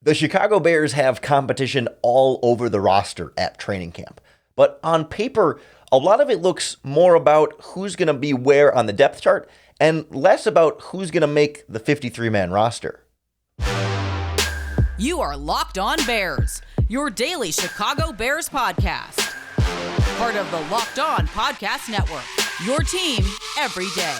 The Chicago Bears have competition all over the roster at training camp. But on paper, a lot of it looks more about who's going to be where on the depth chart and less about who's going to make the 53-man roster. You are Locked On Bears, your daily Chicago Bears podcast. Part of the Locked On Podcast Network, your team every day.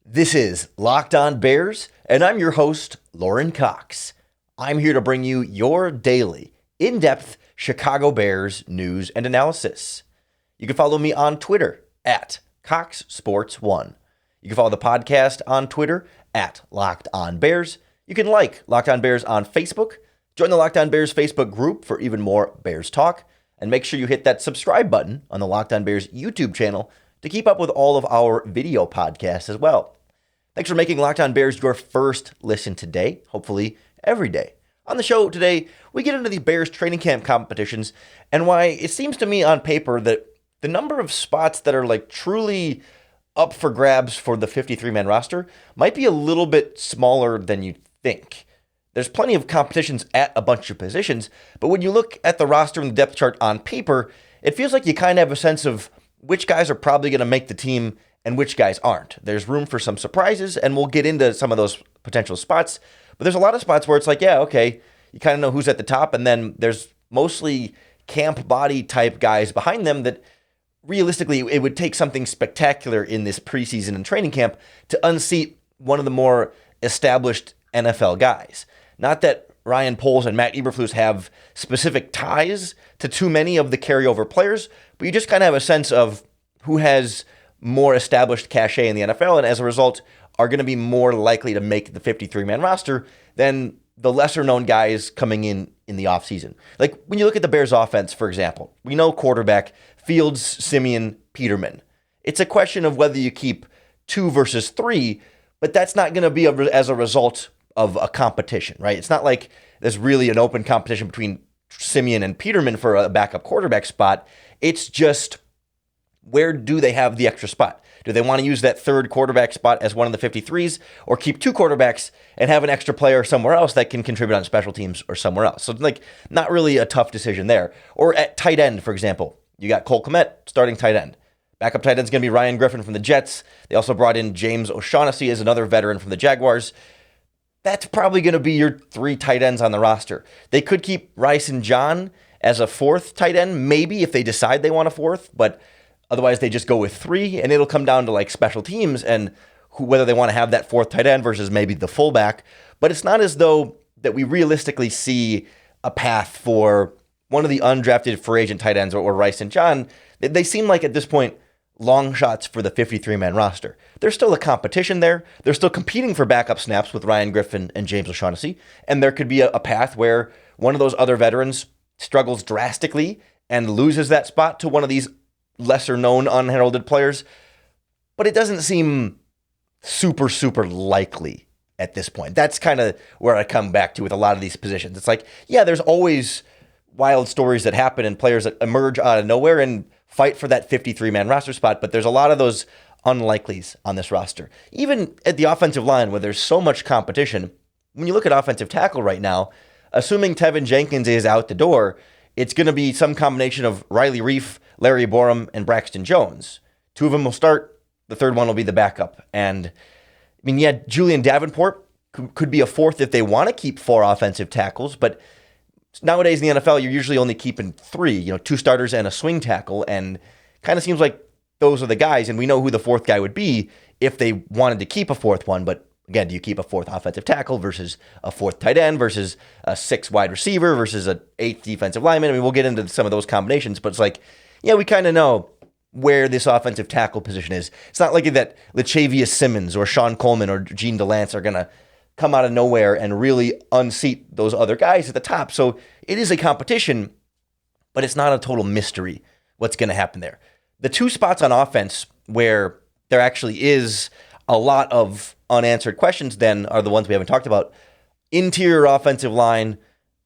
This is Locked On Bears, and I'm your host, Lorin Cox. I'm here to bring you your daily, in-depth Chicago Bears news and analysis. You can follow me on Twitter at CoxSports1. You can follow the podcast on Twitter at Locked On Bears. You can like Locked On Bears on Facebook. Join the Locked On Bears Facebook group for even more Bears talk. And make sure you hit that subscribe button on the Locked On Bears YouTube channel to keep up with all of our video podcasts as well. Thanks for making Locked On Bears your first listen today, hopefully every day. On the show today, we get into the Bears training camp competitions and why it seems to me on paper that the number of spots that are like truly up for grabs for the 53-man roster might be a little bit smaller than you'd think. There's plenty of competitions at a bunch of positions, but when you look at the roster and the depth chart on paper, it feels like you kind of have a sense of which guys are probably going to make the team and which guys aren't. There's room for some surprises, and we'll get into some of those potential spots. But there's a lot of spots where it's like, yeah, okay, you kind of know who's at the top, and then there's mostly camp body type guys behind them that realistically it would take something spectacular in this preseason and training camp to unseat one of the more established NFL guys. Not that Ryan Poles and Matt Eberflus have specific ties to too many of the carryover players, but you just kind of have a sense of who has more established cachet in the NFL, and as a result, are going to be more likely to make the 53-man roster than the lesser-known guys coming in the offseason. Like, when you look at the Bears' offense, for example, we know quarterback, Fields, Simeon, Peterman. It's a question of whether you keep 2 versus 3, but that's not going to be as a result of a competition, right? It's not like there's really an open competition between Simeon and Peterman for a backup quarterback spot. It's just, where do they have the extra spot? Do they want to use that third quarterback spot as one of the 53s, or keep 2 quarterbacks and have an extra player somewhere else that can contribute on special teams or somewhere else? So it's like not really a tough decision there. Or at tight end, for example, you got Cole Kmet starting tight end. Backup tight end is going to be Ryan Griffin from the Jets. They also brought in James O'Shaughnessy as another veteran from the Jaguars. That's probably going to be your 3 tight ends on the roster. They could keep Rice and John as a 4th tight end, maybe if they decide they want a 4th, but otherwise they just go with 3, and it'll come down to like special teams and whether they want to have that 4th tight end versus maybe the fullback. But it's not as though that we realistically see a path for one of the undrafted free agent tight ends or Rice and John. They seem like at this point long shots for the 53-man roster. There's still a competition there. They're still competing for backup snaps with Ryan Griffin and James O'Shaughnessy, and there could be a path where one of those other veterans struggles drastically and loses that spot to one of these lesser-known, unheralded players. But it doesn't seem super, super likely at this point. That's kind of where I come back to with a lot of these positions. It's like, yeah, there's always wild stories that happen and players that emerge out of nowhere and fight for that 53-man roster spot, but there's a lot of those unlikelies on this roster. Even at the offensive line, where there's so much competition, when you look at offensive tackle right now, assuming Tevin Jenkins is out the door, it's going to be some combination of Riley Reif, Larry Borum, and Braxton Jones. 2 of them will start. The 3rd one will be the backup. And, I mean, yeah, Julian Davenport could be a 4th if they want to keep 4 offensive tackles. But nowadays in the NFL, you're usually only keeping 3, 2 starters and a swing tackle. And kind of seems like those are the guys. And we know who the 4th guy would be if they wanted to keep a 4th one. But again, do you keep a 4th offensive tackle versus a 4th tight end versus a 6th wide receiver versus an 8th defensive lineman? I mean, we'll get into some of those combinations, but it's like, yeah, we kind of know where this offensive tackle position is. It's not like that Lachavious Simmons or Sean Coleman or Gene DeLance are going to come out of nowhere and really unseat those other guys at the top. So it is a competition, but it's not a total mystery what's going to happen there. The 2 spots on offense where there actually is a lot of unanswered questions then are the ones we haven't talked about: interior offensive line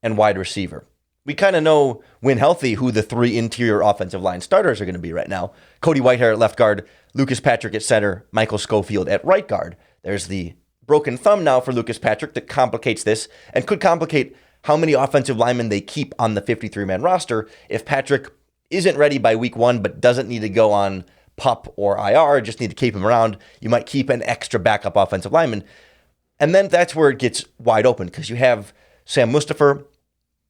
and wide receiver. we kind of know, when healthy, who the three interior offensive line starters are going to be right now. Cody Whitehair at left guard, Lucas Patrick at center, Michael Schofield at right guard. There's the broken thumb now for Lucas Patrick that complicates this and could complicate how many offensive linemen they keep on the 53-man roster. If Patrick isn't ready by week 1 but doesn't need to go on PUP or IR, just need to keep him around, you might keep an extra backup offensive lineman. And then that's where it gets wide open, because you have Sam Mustipher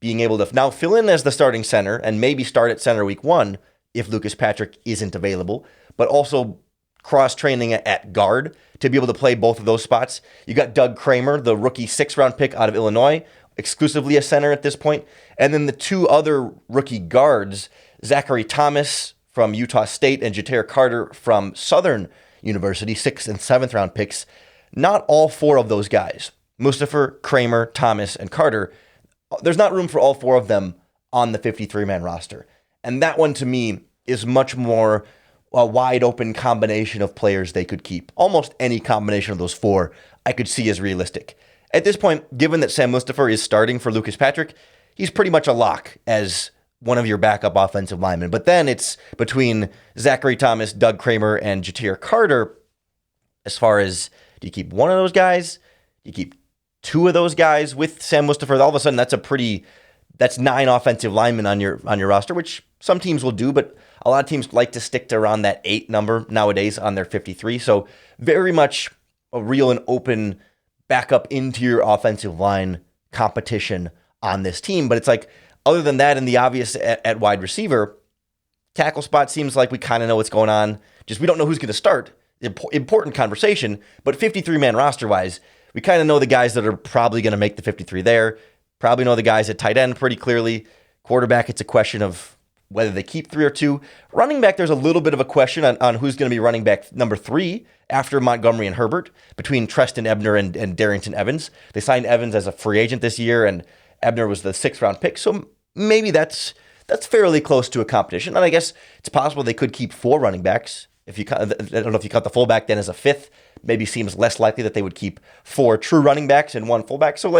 being able to now fill in as the starting center and maybe start at center week 1 if Lucas Patrick isn't available, but also cross-training at guard to be able to play both of those spots. You got Doug Kramer, the rookie 6th-round pick out of Illinois, exclusively a center at this point. And then the two other rookie guards, Zachary Thomas from Utah State and Ja'Tyre Carter from Southern University, 6th and 7th-round picks. Not all 4 of those guys, Mustipher, Kramer, Thomas, and Carter, there's not room for all 4 of them on the 53-man roster. And that one, to me, is much more a wide open combination of players they could keep. Almost any combination of those 4 I could see as realistic. At this point, given that Sam Mustipher is starting for Lucas Patrick, he's pretty much a lock as one of your backup offensive linemen. But then it's between Zachary Thomas, Doug Kramer, and Ja'Tyre Carter. As far as, do you keep one of those guys? Do you keep 2 of those guys with Sam Mustipher? All of a sudden, that's 9 offensive linemen on your roster, which some teams will do, but a lot of teams like to stick to around that 8 number nowadays on their 53. So very much a real and open backup interior offensive line competition on this team. But it's like, other than that, and the obvious at wide receiver, tackle spot seems like we kind of know what's going on. Just we don't know who's going to start. Important conversation, but 53-man roster-wise, we kind of know the guys that are probably going to make the 53 there. Probably know the guys at tight end pretty clearly. Quarterback, it's a question of whether they keep 3 or 2. Running back, there's a little bit of a question on who's going to be running back number 3 after Montgomery and Herbert, between Treston Ebner and Darrington Evans. They signed Evans as a free agent this year, and Ebner was the 6th-round pick, so maybe that's fairly close to a competition. And I guess it's possible they could keep 4 running backs. I don't know if you count the fullback then as a 5th, maybe seems less likely that they would keep 4 true running backs and 1 fullback. So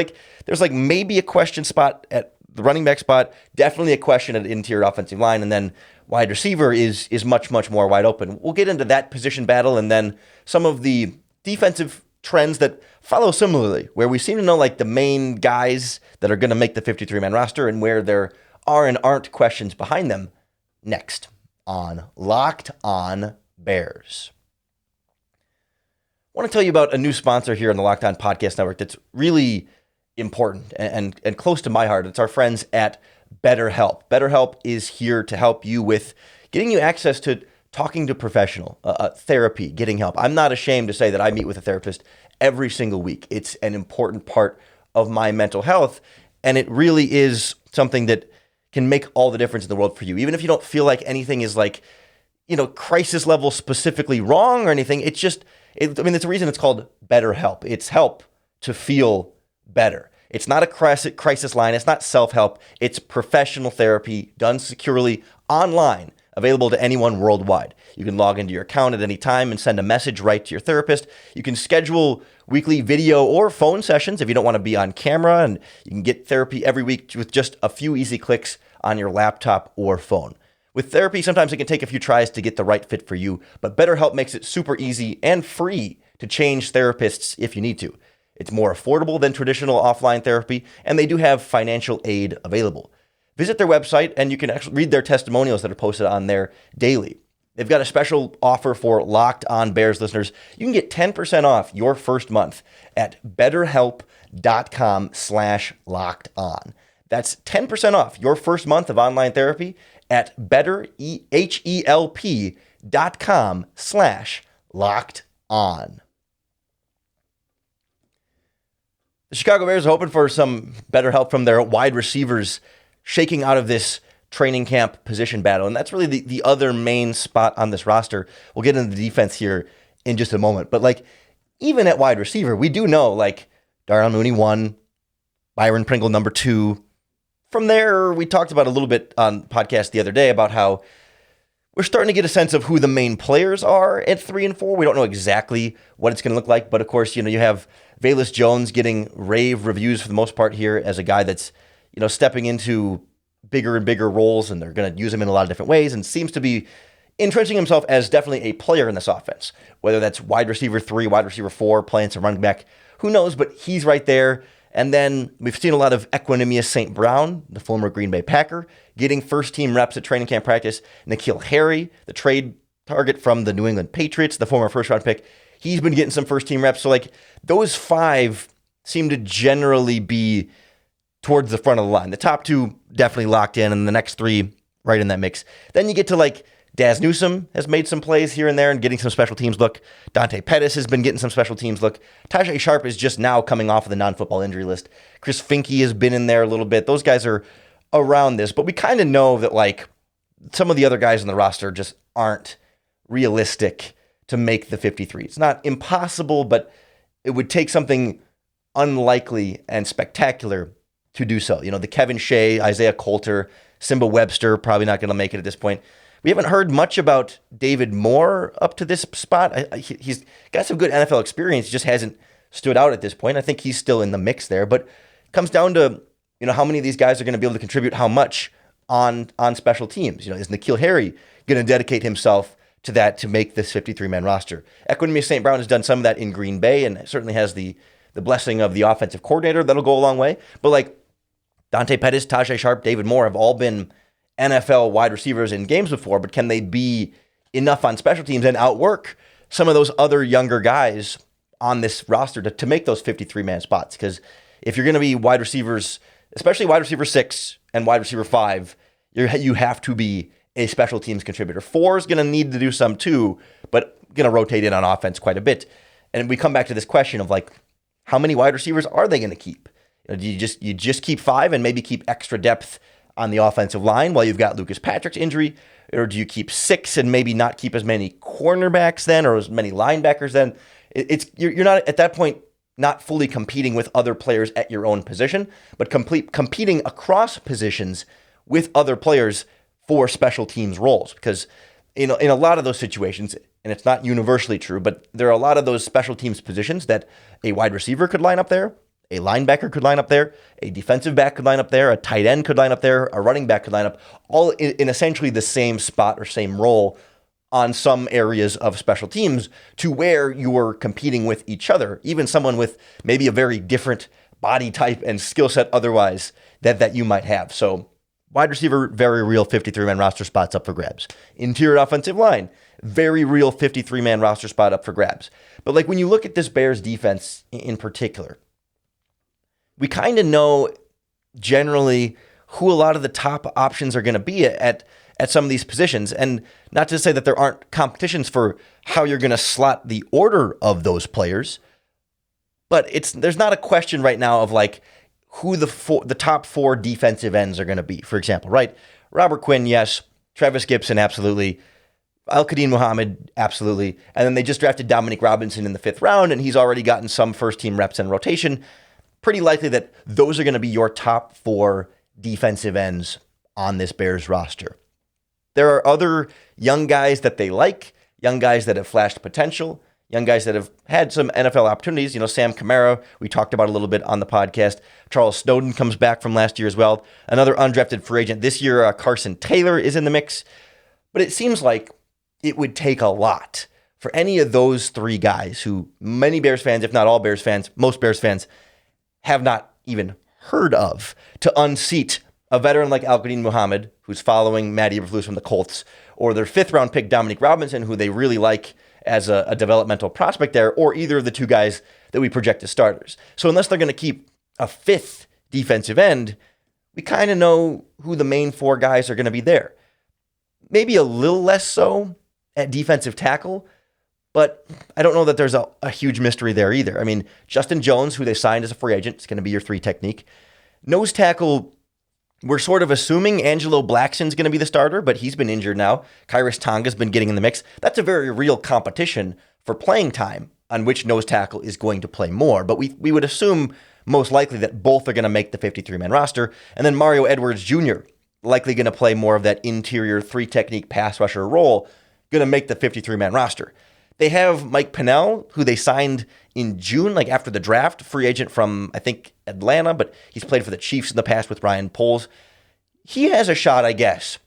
there's maybe a question spot at the running back spot, definitely a question at interior offensive line, and then wide receiver is much, much more wide open. We'll get into that position battle and then some of the defensive trends that follow similarly, where we seem to know the main guys that are going to make the 53-man roster and where there are and aren't questions behind them, next on Locked On Bears. I want to tell you about a new sponsor here on the Locked On Podcast Network that's really important and close to my heart. It's our friends at BetterHelp. BetterHelp is here to help you with getting you access to talking to professional, therapy, getting help. I'm not ashamed to say that I meet with a therapist every single week. It's an important part of my mental health, and it really is something that can make all the difference in the world for you. Even if you don't feel like anything is crisis level specifically wrong or anything, it's just, it's a reason it's called BetterHelp. It's help to feel better. It's not a crisis line. It's not self-help. It's professional therapy done securely online, available to anyone worldwide. You can log into your account at any time and send a message right to your therapist. You can schedule weekly video or phone sessions if you don't want to be on camera, and you can get therapy every week with just a few easy clicks on your laptop or phone. With therapy, sometimes it can take a few tries to get the right fit for you, but BetterHelp makes it super easy and free to change therapists if you need to. It's more affordable than traditional offline therapy, and they do have financial aid available. Visit their website, and you can actually read their testimonials that are posted on there daily. They've got a special offer for Locked On Bears listeners. You can get 10% off your first month at BetterHelp.com/LockedOn. That's 10% off your first month of online therapy at BetterHelp.com/LockedOn. The Chicago Bears are hoping for some better help from their wide receivers shaking out of this training camp position battle. And that's really the other main spot on this roster. We'll get into the defense here in just a moment. But even at wide receiver, we do know Darnell Mooney 1, Byron Pringle number 2. From there, we talked about a little bit on podcast the other day about how we're starting to get a sense of who the main players are at 3 and 4. We don't know exactly what it's going to look like, but of course, you have Velus Jones getting rave reviews for the most part here as a guy that's, stepping into bigger and bigger roles, and they're going to use him in a lot of different ways, and seems to be entrenching himself as definitely a player in this offense, whether that's wide receiver 3, wide receiver 4, playing some running back, who knows, but he's right there. And then we've seen a lot of Equanimeous St. Brown, the former Green Bay Packer, getting first-team reps at training camp practice. N'Keal Harry, the trade target from the New England Patriots, the former first-round pick, he's been getting some first-team reps. So, like, those 5 seem to generally be towards the front of the line. The top 2 definitely locked in, and the next 3 right in that mix. Then you get to, like, Daz Newsome has made some plays here and there and getting some special teams look. Dante Pettis has been getting some special teams look. Tajay Sharp is just now coming off of the non-football injury list. Chris Finke has been in there a little bit. Those guys are around this, but we kind of know that, like, some of the other guys on the roster just aren't realistic to make the 53. It's not impossible, but it would take something unlikely and spectacular to do so. You know, the Kevin Shea, Isaiah Coulter, Simba Webster, probably not going to make it at this point. We haven't heard much about David Moore up to this spot. He's got some good NFL experience. He just hasn't stood out at this point. I think he's still in the mix there, but it comes down to, you know, how many of these guys are going to be able to contribute how much on special teams. You know, is N'Keal Harry going to dedicate himself to that to make this 53-man roster? Equanimeous St. Brown has done some of that in Green Bay and certainly has the blessing of the offensive coordinator. That'll go a long way. But, like, Dante Pettis, Tajay Sharp, David Moore have all been NFL wide receivers in games before, but can they be enough on special teams and outwork some of those other younger guys on this roster to make those 53-man spots? Because if you're going to be wide receivers, especially wide receiver 6 and wide receiver 5, you have to be a special teams contributor. 4 is going to need to do some too, but going to rotate in on offense quite a bit. And we come back to this question of, like, how many wide receivers are they going to keep? Do you just keep 5 and maybe keep extra depth on the offensive line while you've got Lucas Patrick's injury? Or do you keep 6 and maybe not keep as many cornerbacks then or as many linebackers then? You're not at that point not fully competing with other players at your own position, but competing across positions with other players for special teams roles. Because in a lot of those situations, and it's not universally true, but there are a lot of those special teams positions that a wide receiver could line up there, a linebacker could line up there, a defensive back could line up there, a tight end could line up there, a running back could line up, all in essentially the same spot or same role on some areas of special teams, to where you're competing with each other, even someone with maybe a very different body type and skill set otherwise that you might have. So wide receiver, very real 53-man roster spots up for grabs. Interior offensive line, very real 53-man roster spot up for grabs. But, like, when you look at this Bears defense in particular, we kind of know generally who a lot of the top options are going to be at some of these positions. And not to say that there aren't competitions for how you're going to slot the order of those players, but there's not a question right now of, like, who the top 4 defensive ends are going to be, for example, right? Robert Quinn, yes. Travis Gibson, absolutely. Al-Qadim Muhammad, absolutely. And then they just drafted Dominique Robinson in the 5th round, and he's already gotten some first-team reps and rotation. Pretty likely that those are going to be your top 4 defensive ends on this Bears roster. There are other young guys that they like, young guys that have flashed potential, young guys that have had some NFL opportunities. You know, Sam Kamara, we talked about a little bit on the podcast. Charles Snowden comes back from last year as well. Another undrafted free agent this year, Carson Taylor, is in the mix. But it seems like it would take a lot for any of those 3 guys who many Bears fans, if not all Bears fans, most Bears fans, have not even heard of, to unseat a veteran like Al-Qadim Muhammad, who's following Matt Eberflus from the Colts, or their 5th-round pick, Dominique Robinson, who they really like as a developmental prospect there, or either of the 2 guys that we project as starters. So unless they're going to keep a 5th defensive end, we kind of know who the main 4 guys are going to be there. Maybe a little less so at defensive tackle, but I don't know that there's a huge mystery there either. I mean, Justin Jones, who they signed as a free agent, is going to be your 3 technique. Nose tackle, we're sort of assuming Angelo Blackson's going to be the starter, but he's been injured now. Kyrus Tonga's been getting in the mix. That's a very real competition for playing time on which nose tackle is going to play more. But we would assume most likely that both are going to make the 53-man roster. And then Mario Edwards Jr., likely going to play more of that interior 3-technique pass rusher role, going to make the 53-man roster. They have Mike Pennell, who they signed in June, like after the draft, free agent from, I think, Atlanta, but he's played for the Chiefs in the past with Ryan Poles. he has a shot, I guess,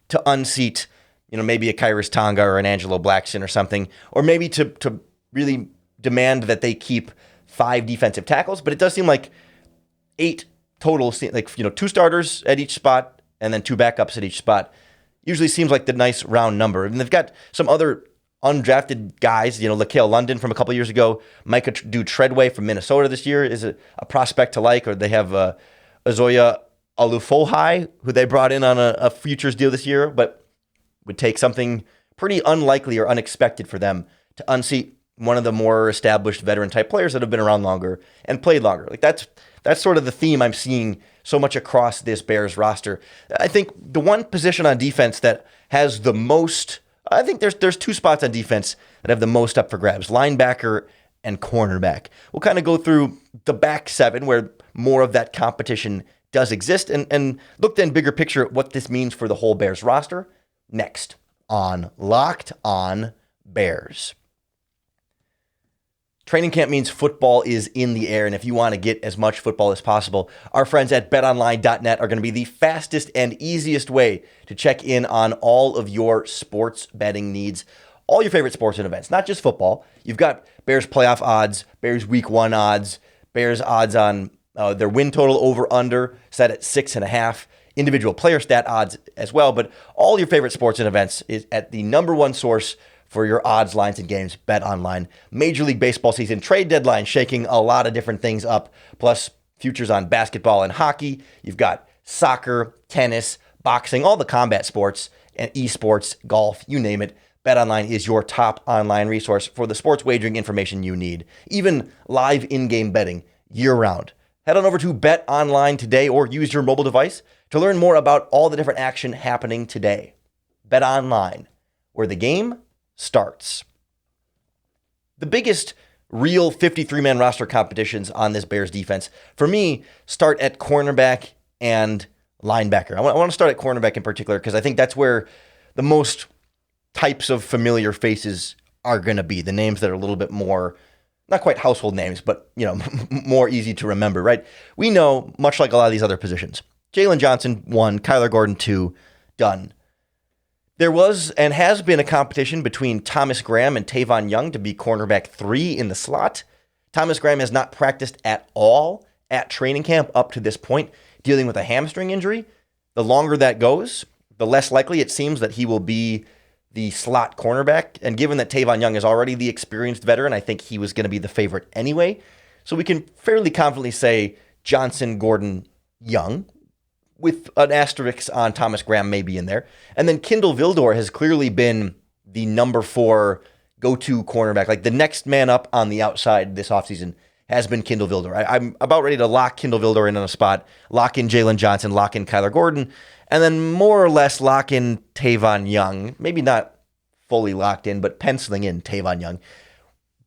to unseat, maybe a Kyrus Tonga or an Angelo Blackson or something, or maybe to really demand that they keep 5 defensive tackles. But it does seem like 8 total, like, 2 starters at each spot and then 2 backups at each spot. Usually seems like the nice round number. And they've got some other undrafted guys, LaCale London from a couple years ago, Micah Treadway from Minnesota this year is a prospect to like, or they have Azoya Alufohai, who they brought in on a futures deal this year, but would take something pretty unlikely or unexpected for them to unseat one of the more established veteran type players that have been around longer and played longer. Like that's sort of the theme I'm seeing so much across this Bears roster. I think the one position on defense that has the most, I think there's 2 spots on defense that have the most up for grabs, linebacker and cornerback. We'll kind of go through the back 7 where more of that competition does exist and look then bigger picture at what this means for the whole Bears roster next on Locked On Bears. Training camp means football is in the air, and if you want to get as much football as possible, our friends at BetOnline.net are going to be the fastest and easiest way to check in on all of your sports betting needs, all your favorite sports and events, not just football. You've got Bears playoff odds, Bears week 1 odds, Bears odds on their win total over-under set at 6.5, individual player stat odds as well, but all your favorite sports and events is at the number one source for your odds, lines, and games, BetOnline. Major League Baseball season trade deadline shaking a lot of different things up, plus futures on basketball and hockey. You've got soccer, tennis, boxing, all the combat sports, and esports, golf, you name it. BetOnline is your top online resource for the sports wagering information you need, even live in-game betting year-round. Head on over to BetOnline today or use your mobile device to learn more about all the different action happening today. BetOnline, where the game starts. The biggest real 53-man roster competitions on this Bears defense, for me, start at cornerback and linebacker. I want to start at cornerback in particular because I think that's where the most types of familiar faces are going to be. The names that are a little bit more, not quite household names, but more easy to remember, right? We know, much like a lot of these other positions, Jalen Johnson, 1, Kyler Gordon, 2, done. There was and has been a competition between Thomas Graham and Tavon Young to be cornerback 3 in the slot. Thomas Graham has not practiced at all at training camp up to this point, dealing with a hamstring injury. The longer that goes, the less likely it seems that he will be the slot cornerback. And given that Tavon Young is already the experienced veteran, I think he was going to be the favorite anyway. So we can fairly confidently say Johnson, Gordon, Young, with an asterisk on Thomas Graham maybe in there. And then Kindle Vildor has clearly been the number 4 go-to cornerback. Like the next man up on the outside this offseason has been Kindle Vildor. I'm about ready to lock Kindle Vildor in on a spot, lock in Jalen Johnson, lock in Kyler Gordon, and then more or less lock in Tavon Young. Maybe not fully locked in, but penciling in Tavon Young.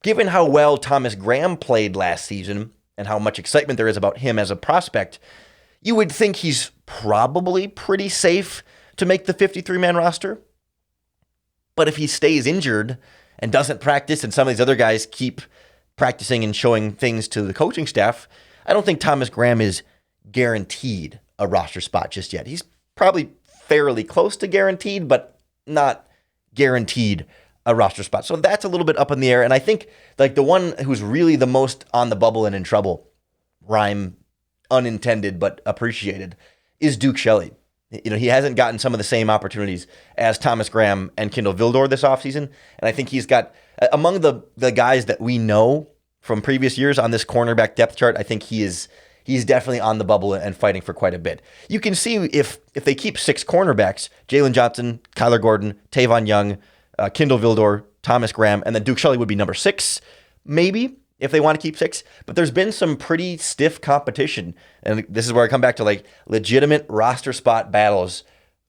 Given how well Thomas Graham played last season and how much excitement there is about him as a prospect, you would think he's probably pretty safe to make the 53-man roster. But if he stays injured and doesn't practice and some of these other guys keep practicing and showing things to the coaching staff, I don't think Thomas Graham is guaranteed a roster spot just yet. He's probably fairly close to guaranteed, but not guaranteed a roster spot. So that's a little bit up in the air. And I think like the one who's really the most on the bubble and in trouble, rhyme unintended but appreciated, is Duke Shelley. He hasn't gotten some of the same opportunities as Thomas Graham and Kindle Vildor this offseason. And I think he's got, among the guys that we know from previous years on this cornerback depth chart, I think he's definitely on the bubble and fighting for quite a bit. You can see if they keep 6 cornerbacks, Jalen Johnson, Kyler Gordon, Tavon Young, Kindle Vildor, Thomas Graham, and then Duke Shelley would be number 6, maybe, if they want to keep 6. But there's been some pretty stiff competition. And this is where I come back to like legitimate roster spot battles.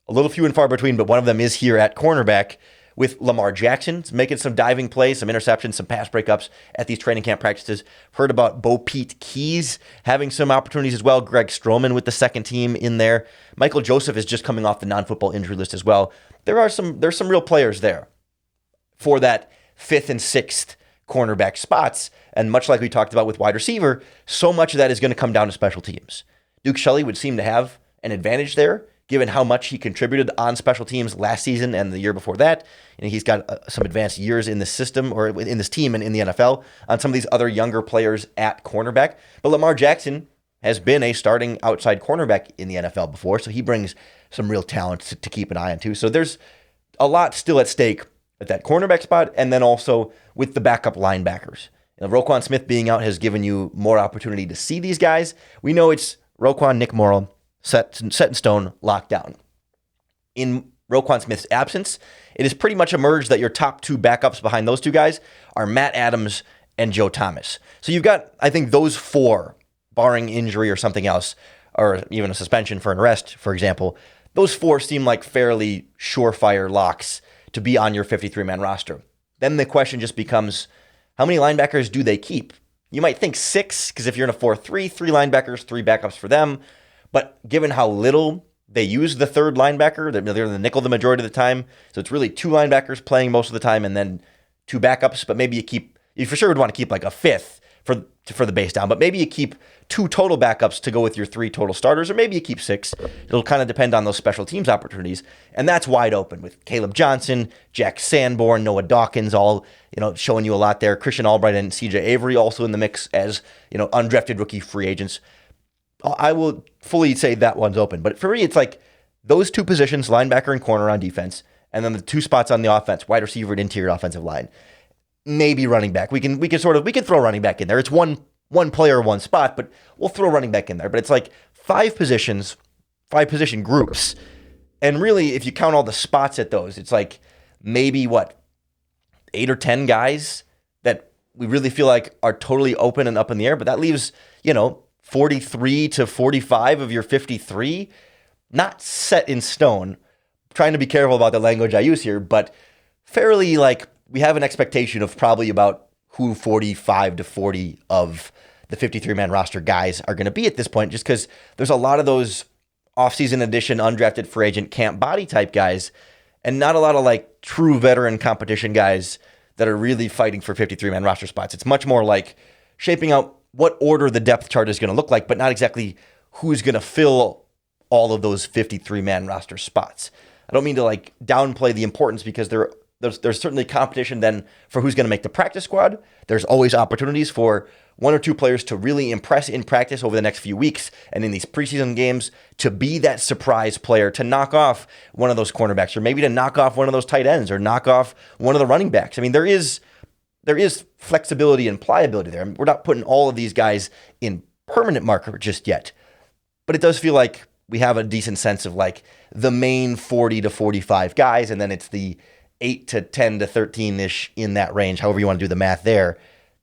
A little few and far between, but one of them is here at cornerback with Lamar Jackson making some diving plays, some interceptions, some pass breakups at these training camp practices. Heard about Bo Pete Keys having some opportunities as well. Greg Stroman with the second team in there. Michael Joseph is just coming off the non-football injury list as well. There's some real players there for that 5th and 6th cornerback spots. And much like we talked about with wide receiver, so much of that is going to come down to special teams. Duke Shelley would seem to have an advantage there, given how much he contributed on special teams last season and the year before that. And he's got some advanced years in the system or in this team and in the NFL on some of these other younger players at cornerback. But Lamar Jackson has been a starting outside cornerback in the NFL before, so he brings some real talent to keep an eye on too. So there's a lot still at stake at that cornerback spot, and then also with the backup linebackers. Roquan Smith being out has given you more opportunity to see these guys. We know it's Roquan, Nick Morrow, set in stone, locked down. In Roquan Smith's absence, it has pretty much emerged that your top two backups behind those two guys are Matt Adams and Joe Thomas. So you've got, I think, those four, barring injury or something else, or even a suspension for an arrest, for example. Those four seem like fairly surefire locks to be on your 53-man roster. Then the question just becomes, how many linebackers do they keep? You might think 6, because if you're in a 4-3, 3 linebackers, 3 backups for them. But given how little they use the third linebacker, they're in the nickel the majority of the time, so it's really 2 linebackers playing most of the time and then 2 backups. But maybe you for sure would want to keep like a 5th for the base down, but maybe you keep 2 total backups to go with your 3 total starters, or maybe you keep 6. It'll kind of depend on those special teams opportunities, and that's wide open with Caleb Johnson, Jack Sanborn, Noah Dawkins, all showing you a lot there. Christian Albright and CJ Avery also in the mix as undrafted rookie free agents. I will fully say that one's open, but for me, it's like those 2 positions, linebacker and corner on defense, and then the 2 spots on the offense, wide receiver and interior offensive line. Maybe running back. We can throw running back in there. It's one player, one spot, but we'll throw running back in there. But it's like 5 positions, 5 position groups. And really, if you count all the spots at those, it's like maybe 8 or 10 guys that we really feel like are totally open and up in the air. But that leaves, 43 to 45 of your 53, not set in stone. I'm trying to be careful about the language I use here, but fairly we have an expectation of probably about who 45 to 40 of the 53-man roster guys are going to be at this point, just because there's a lot of those offseason edition, undrafted free agent camp body type guys, and not a lot of true veteran competition guys that are really fighting for 53-man roster spots. It's much more like shaping out what order the depth chart is going to look like, but not exactly who's going to fill all of those 53-man roster spots. I don't mean to downplay the importance, because there's certainly competition then for who's going to make the practice squad. There's always opportunities for 1 or 2 players to really impress in practice over the next few weeks and in these preseason games to be that surprise player, to knock off one of those cornerbacks, or maybe to knock off one of those tight ends, or knock off one of the running backs. I mean, there is flexibility and pliability there. We're not putting all of these guys in permanent marker just yet, but it does feel like we have a decent sense of the main 40 to 45 guys, and then it's the 8 to 10 to 13-ish in that range, however you want to do the math there,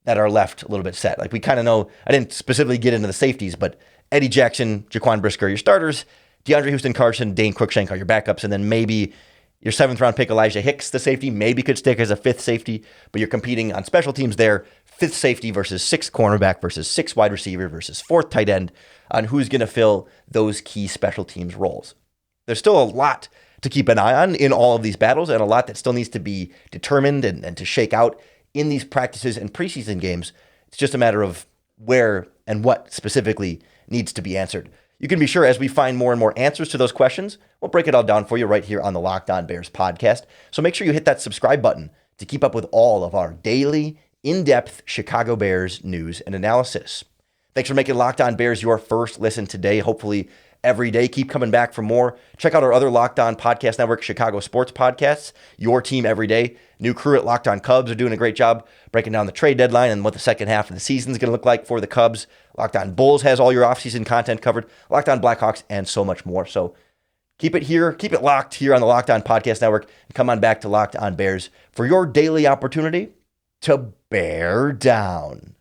that are left a little bit set. We kind of know, I didn't specifically get into the safeties, but Eddie Jackson, Jaquan Brisker are your starters, DeAndre Houston-Carson, Dane Cruikshank are your backups, and then maybe your 7th-round pick Elijah Hicks, the safety, maybe could stick as a 5th safety, but you're competing on special teams there, 5th safety versus 6th cornerback versus 6th wide receiver versus 4th tight end, on who's going to fill those key special teams roles. There's still a lot to keep an eye on in all of these battles, and a lot that still needs to be determined and to shake out in these practices and preseason games. It's just a matter of where and what specifically needs to be answered. You can be sure as we find more and more answers to those questions, we'll break it all down for you right here on the Locked On Bears podcast. So make sure you hit that subscribe button to keep up with all of our daily, in-depth Chicago Bears news and analysis. Thanks for making Locked On Bears your first listen today. Hopefully every day. Keep coming back for more. Check out our other Locked On Podcast Network, Chicago Sports Podcasts, your team every day. New crew at Locked On Cubs are doing a great job breaking down the trade deadline and what the second half of the season is going to look like for the Cubs. Locked On Bulls has all your offseason content covered. Locked On Blackhawks, and so much more. So keep it locked here on the Locked On Podcast Network, and come on back to Locked On Bears for your daily opportunity to bear down.